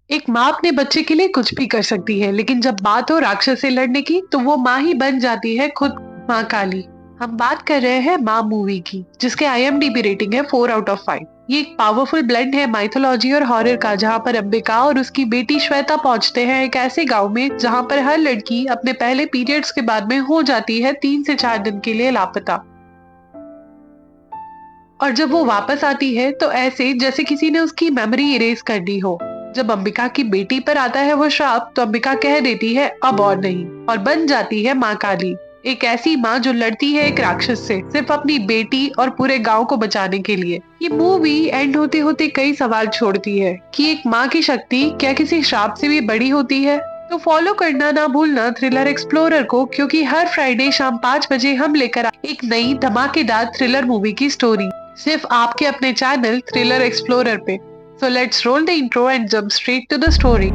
एक माँ अपने बच्चे के लिए कुछ भी कर सकती है, लेकिन जब बात हो राक्षस से लड़ने की, तो वो माँ ही बन जाती है खुद माँ काली। हम बात कर रहे हैं माँ मूवी की, जिसके IMDb रेटिंग है 4 आउट ऑफ 5। ये एक पावरफुल ब्लेंड है माइथोलॉजी और हॉरर का, जहाँ पर अंबिका और उसकी बेटी श्वेता पहुंचते हैं एक ऐसे गांव में जहाँ पर हर लड़की अपने पहले पीरियड्स के बाद में हो जाती है 3 से 4 दिन के लिए लापता। और जब वो वापस आती है तो ऐसे जैसे किसी ने उसकी मेमोरी इरेज कर दी हो। जब अंबिका की बेटी पर आता है वो श्राप, तो अंबिका कह देती है अब और नहीं, और बन जाती है माँ काली। एक ऐसी माँ जो लड़ती है एक राक्षस से सिर्फ अपनी बेटी और पूरे गांव को बचाने के लिए। ये मूवी एंड होते होते कई सवाल छोड़ती है कि एक माँ की शक्ति क्या किसी श्राप से भी बड़ी होती है। तो फॉलो करना ना भूलना थ्रिलर एक्सप्लोरर को, क्योंकि हर फ्राइडे शाम 5 बजे हम लेकर एक नई धमाकेदार थ्रिलर मूवी की स्टोरी, सिर्फ आपके अपने चैनल थ्रिलर एक्सप्लोरर पे। So let's roll the intro and jump straight to the story.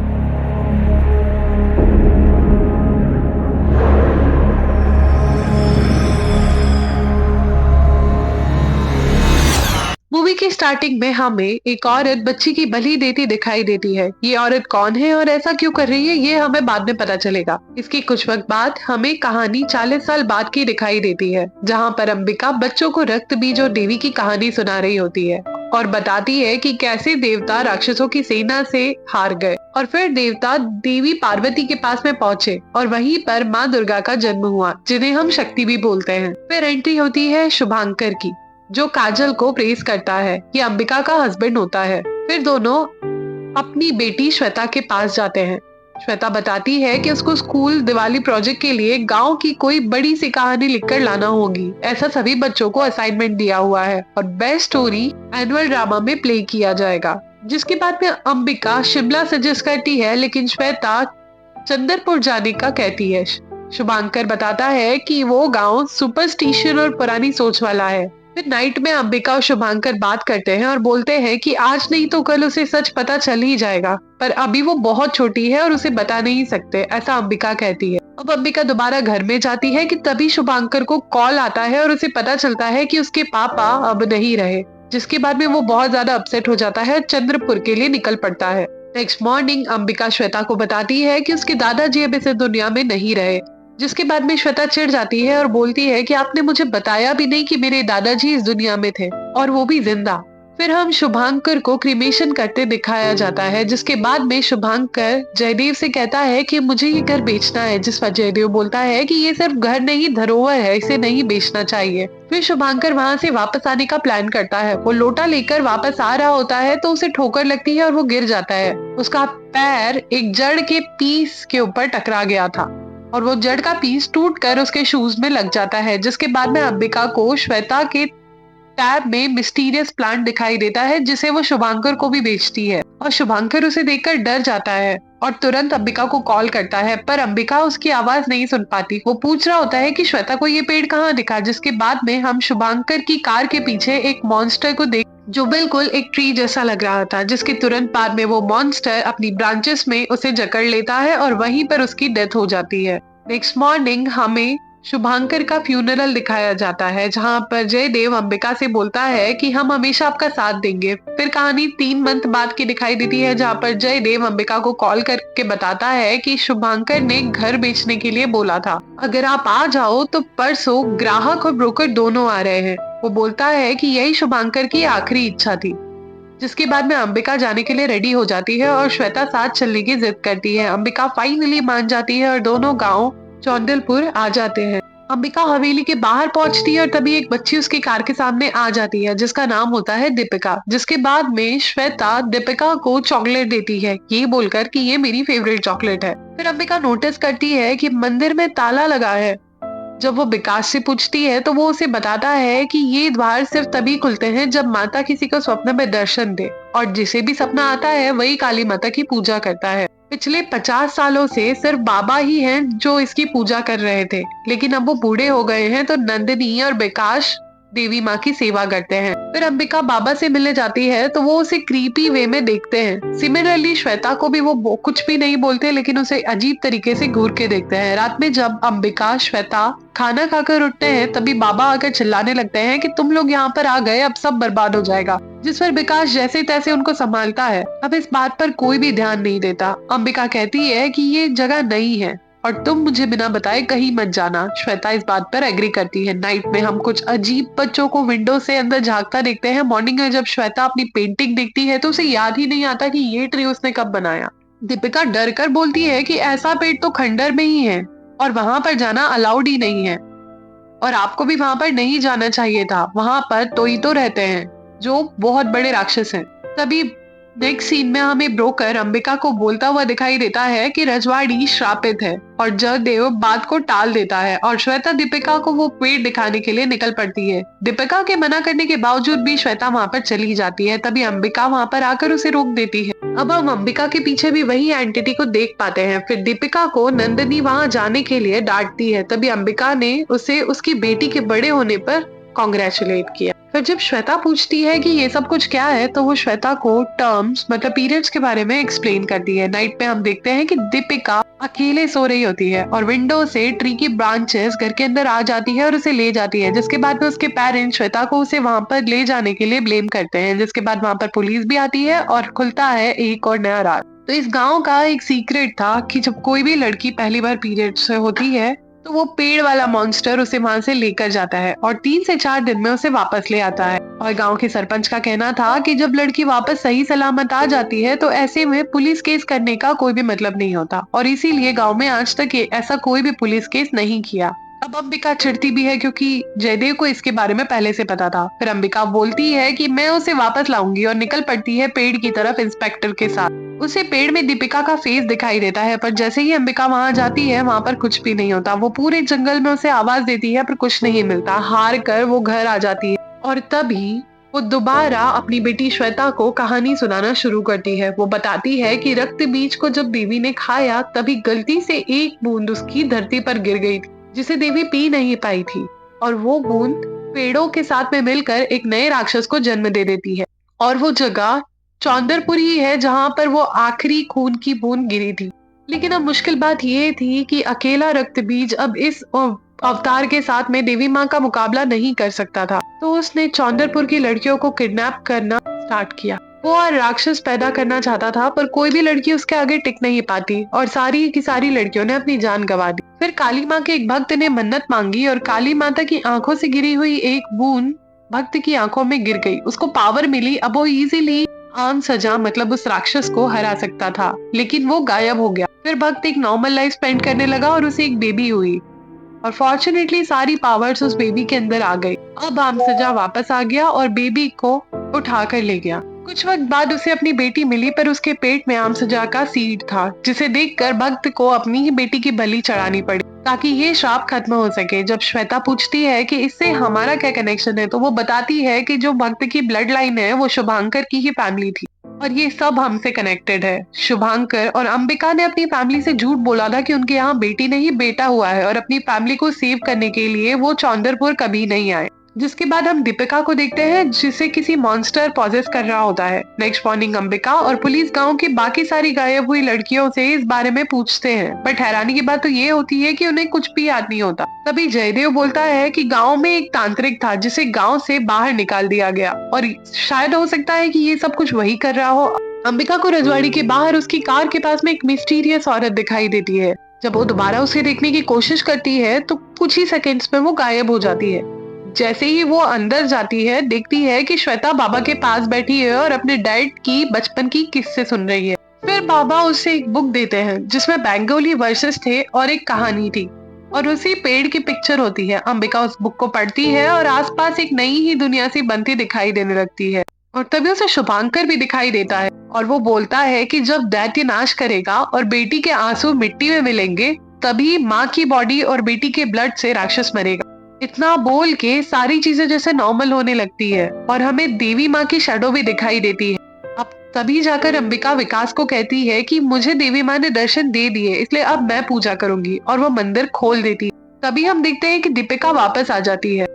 Movie की स्टार्टिंग में हमें एक औरत बच्ची की बलि देती दिखाई देती है। ये औरत कौन है और ऐसा क्यों कर रही है, ये हमें बाद में पता चलेगा। इसके कुछ वक्त बाद हमें कहानी 40 साल बाद की दिखाई देती है, जहाँ पर अंबिका बच्चों को रक्त बीज और देवी की कहानी सुना रही होती है और बताती है कि कैसे देवता राक्षसों की सेना से हार गए और फिर देवता देवी पार्वती के पास में पहुंचे और वहीं पर माँ दुर्गा का जन्म हुआ, जिन्हें हम शक्ति भी बोलते हैं। फिर एंट्री होती है शुभांकर की, जो काजल को प्रेस करता है। ये अंबिका का हस्बैंड होता है। फिर दोनों अपनी बेटी श्वेता के पास जाते हैं। श्वेता बताती है कि उसको स्कूल दिवाली प्रोजेक्ट के लिए गांव की कोई बड़ी सी कहानी लिखकर लाना होगी। ऐसा सभी बच्चों को असाइनमेंट दिया हुआ है और बेस्ट स्टोरी एनुअल ड्रामा में प्ले किया जाएगा। जिसके बाद में अंबिका शिमला सजेस्ट करती है, लेकिन श्वेता चंद्रपुर जाने का कहती है। शुभांकर बताता है कि वो गांव सुपरस्टिशन और पुरानी सोच वाला है। फिर नाइट में अंबिका और शुभांकर बात करते हैं और बोलते हैं कि आज नहीं तो कल उसे सच पता चल ही जाएगा, पर अभी वो बहुत छोटी है और उसे बता नहीं सकते, ऐसा अंबिका कहती है। अब अंबिका दोबारा घर में जाती है कि तभी शुभांकर को कॉल आता है और उसे पता चलता है कि उसके पापा अब नहीं रहे। जिसके बाद में वो बहुत ज्यादा अपसेट हो जाता है और चंद्रपुर के लिए निकल पड़ता है। नेक्स्ट मॉर्निंग अंबिका श्वेता को बताती है कि उसके दादाजी अब इस दुनिया में नहीं रहे। जिसके बाद में श्वेता चिढ़ जाती है और बोलती है कि आपने मुझे बताया भी नहीं कि मेरे दादाजी इस दुनिया में थे, और वो भी जिंदा। फिर हम शुभांकर को क्रिमेशन करते दिखाया जाता है, जिसके बाद में शुभांकर जयदेव से कहता है कि मुझे ये घर बेचना है, जिस पर जयदेव बोलता है कि ये सिर्फ घर नहीं धरोहर है, इसे नहीं बेचना चाहिए। फिर शुभांकर वहाँ से वापस आने का प्लान करता है। वो लोटा लेकर वापस आ रहा होता है तो उसे ठोकर लगती है और वो गिर जाता है। उसका पैर एक जड़ के पीस के ऊपर टकरा गया था और वो जड़ का पीस टूटकर उसके शूज में लग जाता है। जिसके बाद में अंबिका को श्वेता के टैब में मिस्टीरियस प्लांट दिखाई देता है, जिसे वो शुभांकर को भी बेचती है और शुभांकर उसे देखकर डर जाता है और तुरंत अंबिका को कॉल करता है, पर अंबिका उसकी आवाज नहीं सुन पाती। वो पूछ रहा होता है कि श्वेता को ये पेड़ कहाँ दिखा। जिसके बाद में हम शुभांकर की कार के पीछे एक मॉन्स्टर को देख, जो बिल्कुल एक ट्री जैसा लग रहा था। जिसके तुरंत बाद में वो मॉन्स्टर अपनी ब्रांचेस में उसे जकड़ लेता है और वहीं पर उसकी डेथ हो जाती है। नेक्स्ट मॉर्निंग हमें शुभांकर का फ्यूनरल दिखाया जाता है, जहां पर जयदेव अंबिका से बोलता है कि हम हमेशा आपका साथ देंगे। फिर कहानी 3 मंथ बाद की दिखाई देती है, जहां पर जयदेव अंबिका को कॉल करके बताता है कि शुभांकर ने घर बेचने के लिए बोला था, अगर आप आ जाओ तो परसों ग्राहक और ब्रोकर दोनों आ रहे हैं। वो बोलता है कि यही शुभांकर की आखिरी इच्छा थी। जिसके बाद में अंबिका जाने के लिए रेडी हो जाती है और श्वेता साथ चलने की जिद करती है। अंबिका फाइनली मान जाती है और दोनों गांव चौंदलपुर आ जाते हैं। अंबिका हवेली के बाहर पहुंचती है और तभी एक बच्ची उसकी कार के सामने आ जाती है, जिसका नाम होता है दीपिका। जिसके बाद में श्वेता दीपिका को चॉकलेट देती है, ये बोलकर कि ये मेरी फेवरेट चॉकलेट है। फिर अंबिका नोटिस करती है कि मंदिर में ताला लगा है। जब वो विकास से पूछती है तो वो उसे बताता है कि ये द्वार सिर्फ तभी खुलते हैं जब माता किसी को स्वप्न में दर्शन दे, और जिसे भी सपना आता है वही काली माता की पूजा करता है। पिछले 50 सालों से सिर्फ बाबा ही हैं जो इसकी पूजा कर रहे थे, लेकिन अब वो बूढ़े हो गए हैं तो नंदिनी और विकास देवी माँ की सेवा करते हैं। फिर अंबिका बाबा से मिलने जाती है तो वो उसे क्रीपी वे में देखते हैं। सिमिलरली श्वेता को भी वो कुछ भी नहीं बोलते, लेकिन उसे अजीब तरीके से घूर के देखते हैं। रात में जब अंबिका श्वेता खाना खाकर उठते हैं तभी बाबा आकर चिल्लाने लगते हैं कि तुम लोग यहाँ पर आ गए, अब सब बर्बाद हो जाएगा। जिस पर विकास जैसे तैसे उनको संभालता है। अब इस बात पर कोई भी ध्यान नहीं देता। अंबिका कहती है कि ये जगह नई है और तुम मुझे बिना बताए कहीं मत जाना। श्वेता इस बात पर एग्री करती है। नाइट में हम कुछ अजीब बच्चों को विंडो से अंदर झांकता देखते हैं। मॉर्निंग में जब श्वेता अपनी पेंटिंग देखती है तो उसे याद ही नहीं आता कि ये ट्री उसने कब बनाया। दीपिका डर कर बोलती है कि ऐसा पेड़ तो खंडर में ही है और वहां पर जाना अलाउड ही नहीं है और आपको भी वहां पर नहीं जाना चाहिए था। वहां पर तोई तो रहते हैं जो बहुत बड़े राक्षस हैं। तभी नेक्स्ट सीन में हमें ब्रोकर अंबिका को बोलता हुआ दिखाई देता है कि रजवाड़ी श्रापित है और जयदेव बात को टाल देता है और श्वेता दीपिका को वो पेड़ दिखाने के लिए निकल पड़ती है। दीपिका के मना करने के बावजूद भी श्वेता वहां पर चली जाती है। तभी अंबिका वहां पर आकर उसे रोक देती है। अब हम अंबिका के पीछे भी वही एंटिटी को देख पाते हैं। फिर दीपिका को नंदिनी वहां जाने के लिए डांटती है। तभी अंबिका ने उसे उसकी बेटी के बड़े होने पर कॉन्ग्रेचुलेट किया। फिर जब श्वेता पूछती है कि ये सब कुछ क्या है तो वो श्वेता को टर्म्स मतलब पीरियड्स के बारे में एक्सप्लेन करती है। नाइट पे हम देखते हैं कि दीपिका अकेले सो रही होती है और विंडो से ट्री की ब्रांचेस घर के अंदर आ जाती है और उसे ले जाती है, जिसके बाद में उसके पेरेंट्स श्वेता को उसे वहां पर ले जाने के लिए ब्लेम करते हैं। जिसके बाद वहां पर पुलिस भी आती है और खुलता है एक और नया राज। तो इस गाँव का एक सीक्रेट था कि जब कोई भी लड़की पहली बार पीरियड से होती है तो वो पेड़ वाला मॉन्स्टर उसे वहां से लेकर जाता है और 3 से 4 दिन में उसे वापस ले आता है। और गांव के सरपंच का कहना था कि जब लड़की वापस सही सलामत आ जाती है तो ऐसे में पुलिस केस करने का कोई भी मतलब नहीं होता और इसीलिए गांव में आज तक ऐसा कोई भी पुलिस केस नहीं किया। अब अंबिका चिढ़ती भी है क्योंकि जयदेव को इसके बारे में पहले से पता था। फिर अंबिका बोलती है कि मैं उसे वापस लाऊंगी और निकल पड़ती है पेड़ की तरफ इंस्पेक्टर के साथ। उसे पेड़ में दीपिका का फेस दिखाई देता है, पर जैसे ही अंबिका वहां जाती है वहां पर कुछ भी नहीं होता। वो पूरे जंगल में उसे आवाज देती है पर कुछ नहीं मिलता। हार कर वो घर आ जाती है और तभी वो दोबारा अपनी बेटी श्वेता को कहानी सुनाना शुरू करती है। वो बताती है कि रक्त बीज को जब देवी ने खाया तभी गलती से एक बूंद उसकी धरती पर गिर गई थी जिसे देवी पी नहीं पाई थी और वो बूंद पेड़ों के साथ में मिलकर एक नए राक्षस को जन्म दे देती है और वो जगह चौंदरपुर ही है जहां पर वो आखिरी खून की बूंद गिरी थी। लेकिन अब मुश्किल बात ये थी कि अकेला रक्त बीज अब इस अवतार के साथ में देवी माँ का मुकाबला नहीं कर सकता था, तो उसने चौंदरपुर की लड़कियों को किडनैप करना स्टार्ट किया। वो और राक्षस पैदा करना चाहता था पर कोई भी लड़की उसके आगे टिक नहीं पाती और सारी की सारी लड़कियों ने अपनी जान गंवा दी। फिर काली माँ के एक भक्त ने मन्नत मांगी और काली माता की आंखों से गिरी हुई एक बूंद भक्त की आंखों में गिर गई। उसको पावर मिली। अब वो इजीली आम सजा मतलब उस राक्षस को हरा सकता था, लेकिन वो गायब हो गया। फिर भक्त एक नॉर्मल लाइफ स्पेंड करने लगा और उसे एक बेबी हुई और फॉर्चुनेटली सारी पावर्स उस बेबी के अंदर आ गई। अब आम सजा वापस आ गया और बेबी को उठा कर ले गया। कुछ वक्त बाद उसे अपनी बेटी मिली पर उसके पेट में आम सजा का सीड था, जिसे देखकर भक्त को अपनी ही बेटी की बलि चढ़ानी पड़ी ताकि ये श्राप खत्म हो सके। जब श्वेता पूछती है कि इससे हमारा क्या कनेक्शन है तो वो बताती है कि जो भक्त की ब्लड लाइन है वो शुभांकर की ही फैमिली थी और ये सब हमसे कनेक्टेड है। शुभांकर और अंबिका ने अपनी फैमिली से झूठ बोला था कि उनके यहाँ बेटी नहीं बेटा हुआ है और अपनी फैमिली को सेव करने के लिए वो चौंदरपुर कभी नहीं आए। जिसके बाद हम दीपिका को देखते हैं जिसे किसी मॉन्स्टर पॉजेस कर रहा होता है। नेक्स्ट मॉर्निंग अंबिका और पुलिस गांव की बाकी सारी गायब हुई लड़कियों से इस बारे में पूछते हैं, बट हैरानी की बात तो ये होती है कि उन्हें कुछ भी याद नहीं होता। तभी जयदेव बोलता है कि गांव में एक तांत्रिक था जिसे गांव से बाहर निकाल दिया गया और शायद हो सकता है कि ये सब कुछ वही कर रहा हो। अंबिका को रजवाड़ी के बाहर उसकी कार के पास में एक मिस्टीरियस औरत दिखाई देती है। जब वो दोबारा उसे देखने की कोशिश करती है तो कुछ ही सेकेंड्स में वो गायब हो जाती है। जैसे ही वो अंदर जाती है देखती है कि श्वेता बाबा के पास बैठी है और अपने डैड की बचपन की किस्से सुन रही है। फिर बाबा उसे एक बुक देते हैं जिसमें बंगाली वर्सेस थे और एक कहानी थी और उसी पेड़ की पिक्चर होती है। अंबिका उस बुक को पढ़ती है और आसपास एक नई ही दुनिया सी बनती दिखाई देने लगती है और तभी उसे शुभांकर भी दिखाई देता है और वो बोलता है कि जब दैत्य नाश करेगा और बेटी के आंसू मिट्टी में मिलेंगे तभी माँ की बॉडी और बेटी के ब्लड से राक्षस मरेगा। इतना बोल के सारी चीजें जैसे नॉर्मल होने लगती है और हमें देवी माँ की शैडो भी दिखाई देती है। अब तभी जाकर अंबिका विकास को कहती है कि मुझे देवी माँ ने दर्शन दे दिए इसलिए अब मैं पूजा करूंगी और वो मंदिर खोल देती है। तभी हम देखते हैं कि दीपिका वापस आ जाती है।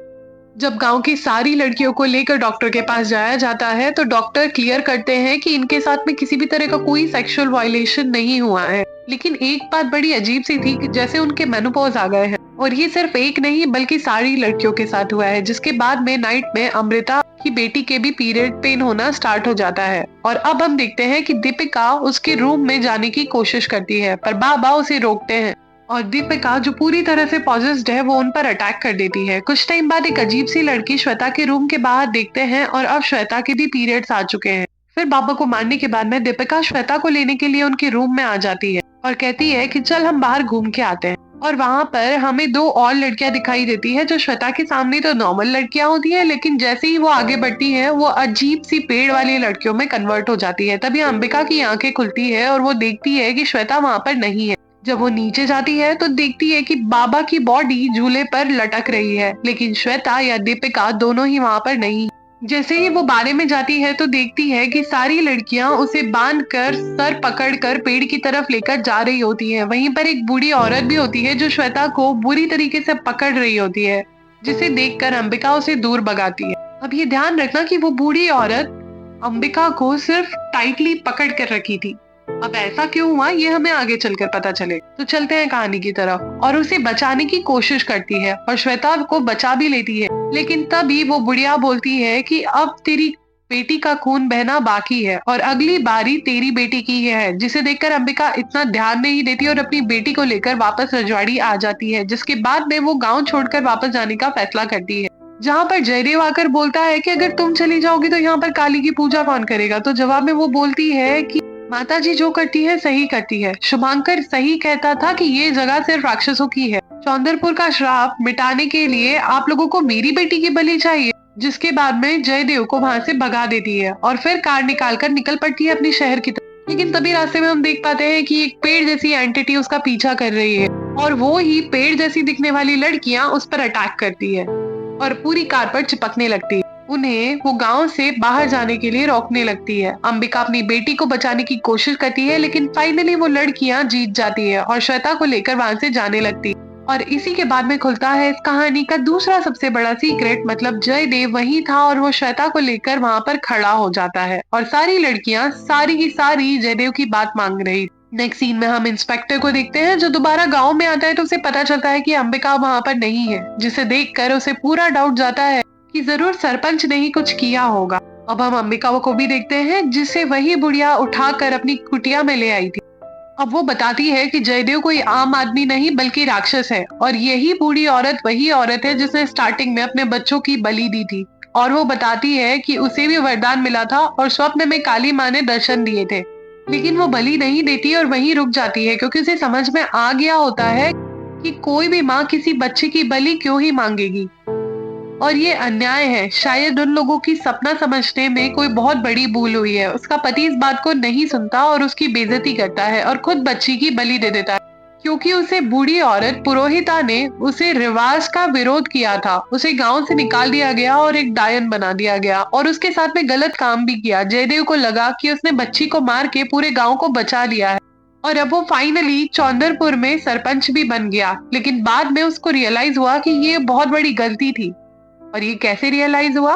जब गांव की सारी लड़कियों को लेकर डॉक्टर के पास जाया जाता है तो डॉक्टर क्लियर करते हैं कि इनके साथ में किसी भी तरह का कोई सेक्सुअल वायलेशन नहीं हुआ है। लेकिन एक बात बड़ी अजीब सी थी कि जैसे उनके मेनोपॉज आ गए हैं, और ये सिर्फ एक नहीं बल्कि सारी लड़कियों के साथ हुआ है, जिसके बाद में नाइट में अमृता की बेटी के भी पीरियड पेन होना स्टार्ट हो जाता है। और अब हम देखते हैं कि दीपिका उसके रूम में जाने की कोशिश करती है, पर बाबा उसे रोकते हैं और दीपिका जो पूरी तरह से पॉजेस्ड है वो उन पर अटैक कर देती है। कुछ टाइम बाद एक अजीब सी लड़की श्वेता के रूम के बाहर देखते हैं और अब श्वेता के भी पीरियड्स आ चुके हैं। फिर बाबा को मारने के बाद में दीपिका श्वेता को लेने के लिए उनके रूम में आ जाती है और कहती है कि चल हम बाहर घूम के आते हैं। और वहां पर हमें दो और लड़कियां दिखाई देती है जो श्वेता के सामने तो नॉर्मल लड़कियां होती है, लेकिन जैसे ही वो आगे बढ़ती है वो अजीब सी पेड़ वाली लड़कियों में कन्वर्ट हो जाती है। तभी अंबिका की आंखें खुलती है और वो देखती है कि श्वेता वहां पर नहीं है। जब वो नीचे जाती है तो देखती है कि बाबा की बॉडी झूले पर लटक रही है, लेकिन श्वेता या दीपिका दोनों ही वहां पर नहीं। जैसे ही वो बारे में जाती है तो देखती है कि सारी लड़कियां उसे बांधकर सर पकड़कर पेड़ की तरफ लेकर जा रही होती हैं। वहीं पर एक बूढ़ी औरत भी होती है जो श्वेता को बुरी तरीके से पकड़ रही होती है, जिसे देखकर अंबिका उसे दूर भगाती है। अब ये ध्यान रखना कि वो बूढ़ी औरत अंबिका को सिर्फ टाइटली पकड़ कर रखी थी। अब ऐसा क्यों हुआ ये हमें आगे चलकर पता चले। तो चलते हैं कहानी की तरफ। और उसे बचाने की कोशिश करती है और श्वेता को बचा भी लेती है, लेकिन तभी वो बुढ़िया बोलती है कि अब तेरी बेटी का खून बहना बाकी है और अगली बारी तेरी बेटी की है। जिसे देखकर अंबिका इतना ध्यान नहीं देती और अपनी बेटी को लेकर वापस रजवाड़ी आ जाती है, जिसके बाद में वो गाँव छोड़कर वापस जाने का फैसला करती है। जहाँ पर जयदेव आकर बोलता है कि अगर तुम चली जाओगी तो यहाँ पर काली की पूजा कौन करेगा। तो जवाब में वो बोलती है कि माताजी जो करती है सही करती है। शुभांकर सही कहता था कि ये जगह सिर्फ राक्षसों की है। चौंदरपुर का श्राप मिटाने के लिए आप लोगों को मेरी बेटी की बलि चाहिए। जिसके बाद में जयदेव को वहां से भगा देती है और फिर कार निकालकर निकल पड़ती है अपनी शहर की तरफ। लेकिन तभी रास्ते में हम देख पाते हैं कि एक पेड़ जैसी एंटिटी उसका पीछा कर रही है और वो ही पेड़ जैसी दिखने वाली लड़कियां उस पर अटैक करती है और पूरी कार पर चिपकने लगती है। उन्हें वो गांव से बाहर जाने के लिए रोकने लगती है। अंबिका अपनी बेटी को बचाने की कोशिश करती है, लेकिन फाइनली वो लड़कियां जीत जाती है और श्वेता को लेकर वहां से जाने लगती है। और इसी के बाद में खुलता है इस कहानी का दूसरा सबसे बड़ा सीक्रेट, मतलब जयदेव वही था और वो श्वेता को लेकर वहां पर खड़ा हो जाता है और सारी लड़कियां सारी की सारी जयदेव की बात मांग रही। नेक्स्ट सीन में हम इंस्पेक्टर को देखते हैं जो दोबारा गांव में आता है तो उसे पता चलता है कि अंबिका वहां पर नहीं है, जिसे देखकर उसे पूरा डाउट जाता है कि जरूर सरपंच ने ही कुछ किया होगा। अब हम अंबिका को भी देखते हैं जिसे वही बुढ़िया उठाकर अपनी कुटिया में ले आई थी। अब वो बताती है कि जयदेव कोई आम आदमी नहीं बल्कि राक्षस है और यही बूढ़ी औरत वही औरत है जिसने स्टार्टिंग में अपने बच्चों की बलि दी थी। और वो बताती है कि उसे भी वरदान मिला था और स्वप्न में काली माँ ने दर्शन दिए थे, लेकिन वो बलि नहीं देती और वहीं रुक जाती है क्योंकि उसे समझ में आ गया होता है कि कोई भी माँ किसी बच्चे की बलि क्यों ही मांगेगी और ये अन्याय है। शायद उन लोगों की सपना समझने में कोई बहुत बड़ी भूल हुई है। उसका पति इस बात को नहीं सुनता और उसकी बेइज्जती करता है और खुद बच्ची की बलि दे देता है क्योंकि उसे बूढ़ी औरत पुरोहिता ने उसे रिवाज का विरोध किया था। उसे गांव से निकाल दिया गया और एक डायन बना दिया गया और उसके साथ में गलत काम भी किया। जयदेव को लगा कि उसने बच्ची को मार के पूरे गांव को बचा लिया है और अब वो फाइनली चौंदरपुर में सरपंच भी बन गया, लेकिन बाद में उसको रियलाइज हुआ कि ये बहुत बड़ी गलती थी। और ये कैसे रियलाइज हुआ?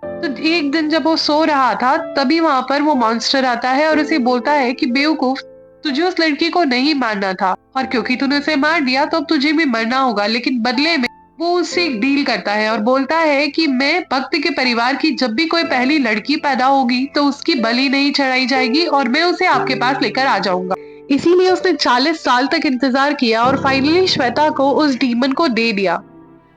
तो एक दिन जब वो सो रहा था तभी वहां पर वो मॉन्स्टर आता है और उसे बोलता है कि बेवकूफ, तुझे उस लड़की को नहीं मारना था और क्योंकि तूने उसे मार दिया तो अब तुझे भी मरना होगा। लेकिन बदले में वो उससे एक डील करता है और बोलता है कि मैं भक्त के परिवार की जब भी कोई पहली लड़की पैदा होगी तो उसकी बलि नहीं चढ़ाई जाएगी और मैं उसे आपके पास लेकर आ जाऊंगा। इसीलिए उसने 40 साल तक इंतजार किया और फाइनली श्वेता को उस डीमन को दे दिया।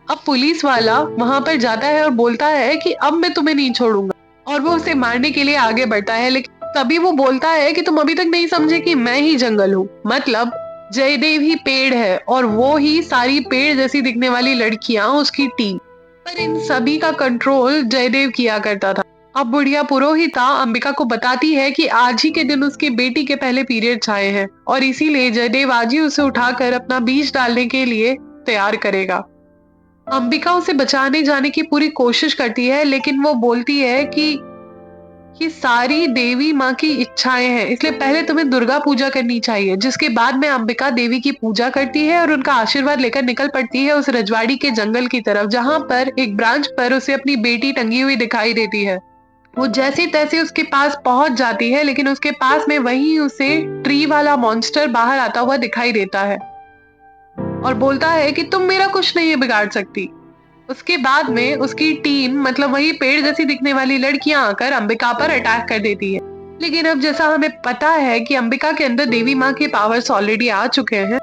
अब पुलिस वाला वहां पर जाता है और बोलता है कि अब मैं तुम्हें नहीं छोड़ूंगा और वो उसे मारने के लिए आगे बढ़ता है, लेकिन तभी वो बोलता है कि तुम अभी तक नहीं समझे कि मैं ही जंगल हूँ, मतलब जयदेव ही पेड़ है और वो ही सारी पेड़ जैसी दिखने वाली लड़कियां उसकी टीम। पर इन सभी का कंट्रोल जयदेव किया करता था। अब बुढ़िया पुरोहिता अंबिका को बताती है कि आज ही के दिन उसकी बेटी के पहले पीरियड्स आए हैं और इसीलिए जयदेव आज ही उसे उठाकर अपना बीज डालने के लिए तैयार करेगा। अंबिका उसे बचाने जाने की पूरी कोशिश करती है, लेकिन वो बोलती है कि ये सारी देवी माँ की इच्छाएं हैं, इसलिए पहले तुम्हें दुर्गा पूजा करनी चाहिए, जिसके बाद में अंबिका देवी की पूजा करती है और उनका आशीर्वाद लेकर निकल पड़ती है उस रजवाड़ी के जंगल की तरफ, जहाँ पर एक ब्रांच पर उसे अपनी बेटी टंगी हुई दिखाई देती है। वो जैसे तैसे उसके पास पहुंच जाती है, लेकिन उसके पास में वहीं उसे ट्री वाला मॉन्स्टर बाहर आता हुआ दिखाई देता है और बोलता है कि तुम मेरा कुछ नहीं बिगाड़ सकती। उसके बाद में उसकी टीम, मतलब वही पेड़ जैसी दिखने वाली लड़कियां आकर अंबिका पर अटैक कर देती है। लेकिन अब जैसा हमें पता है कि अंबिका के अंदर देवी माँ के पावर्स ऑलरेडी आ चुके हैं,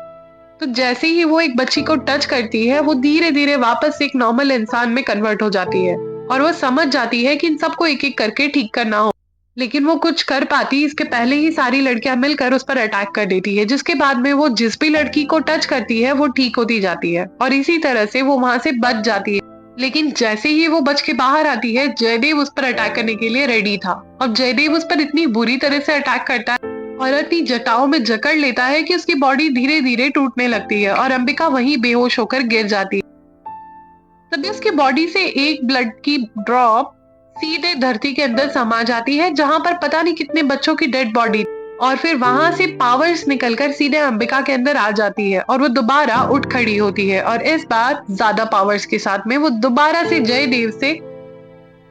तो जैसे ही वो एक बच्ची को टच करती है, वो धीरे धीरे वापस एक नॉर्मल इंसान में कन्वर्ट हो जाती है और वो समझ जाती है कि इन सबको एक एक करके ठीक करना हो। लेकिन वो कुछ कर पाती इसके पहले ही सारी लड़कियां मिलकर उस पर अटैक कर देती है, जिसके बाद में वो जिस भी लड़की को टच करती है वो ठीक होती जाती है और इसी तरह से वो वहां से बच जाती है। लेकिन जैसे ही वो बच के बाहर आती है, जयदेव उस पर अटैक करने के लिए रेडी था। अब जयदेव उस पर इतनी बुरी तरह से अटैक करता है और अपनी जटाओं में जकड़ लेता है कि उसकी बॉडी धीरे धीरे टूटने लगती है और अंबिका वहीं बेहोश होकर गिर जाती है। तभी उसकी बॉडी से एक ब्लड की ड्रॉप सीधे धरती के अंदर समा जाती है, जहां पर पता नहीं कितने बच्चों की डेड बॉडी, और फिर वहां से पावर्स निकलकर सीधे अंबिका के अंदर आ जाती है और वो दोबारा उठ खड़ी होती है और इस बार ज्यादा पावर्स के साथ में वो दोबारा से जयदेव से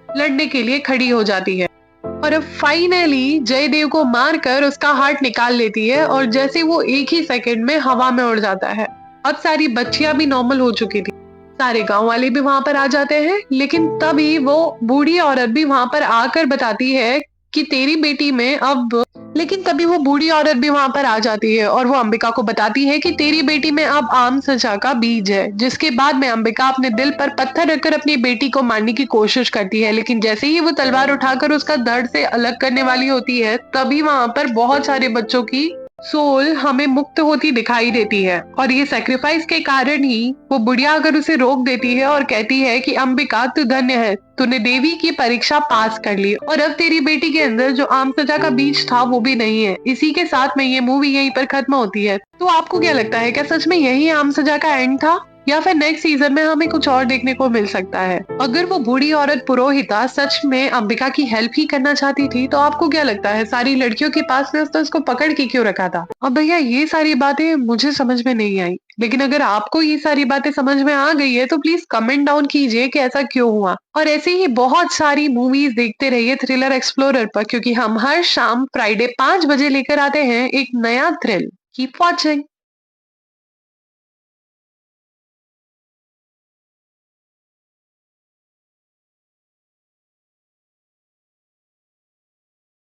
लड़ने के लिए खड़ी हो जाती है और अब फाइनली जयदेव को मारकर उसका हार्ट निकाल लेती है और जैसे वो एक ही सेकंड में हवा में उड़ जाता है। अब सारी बच्चियां भी नॉर्मल हो चुकी थी, सारे गांव वाले भी वहां पर आ जाते हैं, लेकिन तभी वो बूढ़ी औरत भी वहां पर आकर बताती है कि तेरी बेटी में अब लेकिन तभी वो बूढ़ी औरत भी वहां पर आ जाती है और वो अंबिका को बताती है कि तेरी बेटी में अब आम सजा का बीज है। जिसके बाद में अंबिका अपने दिल पर पत्थर रखकर अपनी बेटी को मारने की कोशिश करती है, लेकिन जैसे ही वो तलवार उठाकर उसका धड़ से अलग करने वाली होती है, तभी वहां पर बहुत सारे बच्चों की सोल हमें मुक्त होती दिखाई देती है और ये सेक्रीफाइस के कारण ही वो बुढ़िया अगर उसे रोक देती है और कहती है कि अंबिका तू धन्य है, तूने देवी की परीक्षा पास कर ली और अब तेरी बेटी के अंदर जो आम सजा का बीज था वो भी नहीं है। इसी के साथ में ये मूवी यहीं पर खत्म होती है। तो आपको क्या लगता है, क्या सच में यही आम सजा का एंड था या फिर नेक्स्ट सीजन में हमें कुछ और देखने को मिल सकता है? अगर वो बूढ़ी औरत पुरोहिता सच में अंबिका की हेल्प ही करना चाहती थी, तो आपको क्या लगता है सारी लड़कियों के पास में उसने उसको पकड़ के क्यों रखा था? अब भैया ये सारी बातें मुझे समझ में नहीं आई, लेकिन अगर आपको ये सारी बातें समझ में आ गई है तो प्लीज कमेंट डाउन कीजिए कि ऐसा क्यों हुआ। और ऐसे ही बहुत सारी मूवीज देखते रहिए थ्रिलर एक्सप्लोरर पर, क्योंकि हम हर शाम फ्राइडे 5 बजे लेकर आते हैं एक नया थ्रिल। Keep watching.